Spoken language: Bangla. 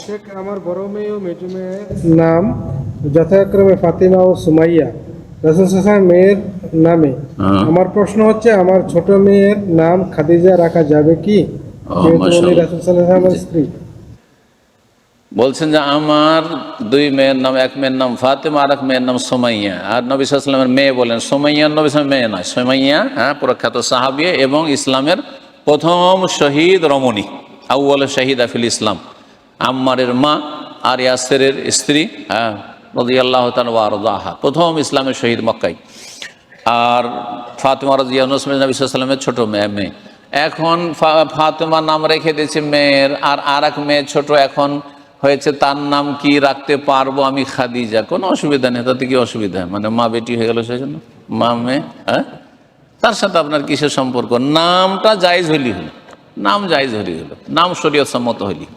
শেখ, আমার বড় মেয়ে ও মেজো মেয়ের নাম যথাক্রমে ফাতিমা ও সুমাইয়া, রাসূল সাল্লাল্লাহু আলাইহি ওয়াসাল্লাম মেয়ের নামে। আমার প্রশ্ন হচ্ছে, আমার ছোট মেয়ের নাম খাদিজা রাখা যাবে কি, যেহেতু উনি রাসূল সাল্লাল্লাহু আলাইহি ওয়াসাল্লামের স্ত্রী? বলছেন যে আমার দুই মেয়ের নাম, এক মেয়ের নাম ফাতেমা আর এক মেয়ের নাম সুমাইয়া। আর নবী সাল্লাল্লাহু আলাইহি ওয়াসাল্লামের মেয়ে বলেন সুমাইয়া, নবী সাল্লাল্লাহু আলাইহি ওয়াসাল্লামের মেয়ে নয়। সুমাইয়া প্রখ্যাত সাহাবিয়া এবং ইসলামের প্রথম শহীদ রমণী, আউয়াল শহীদ আফিল ইসলাম, আম্মারের মা আর ইয়াসেরের স্ত্রী, রাদিয়াল্লাহু তাআলা ওয়া আরদাহা, প্রথম ইসলামের শহীদ মক্কায়। আর ফাতেমা রাদিয়াল্লাহু আনহা নবী সাল্লাল্লাহু আলাইহি ওয়াসাল্লামের ছোট মেয়ে। এখন ফাতেমা নাম রেখে দিয়েছে মেয়ের, আর এক মেয়ে ছোট এখন হয়েছে, তার নাম কি রাখতে পারবো আমি? খাদিজা। কোনো অসুবিধা নেই, তাতে কি অসুবিধা? মানে মা বেটি হয়ে গেল সেই জন্য মা মেয়ে, তার সাথে আপনার কিসের সম্পর্ক? নামটা জায়েজ হইলি হলো, নাম জায়েজ হলি হলো, নাম শরীয়ত সম্মত হইলি।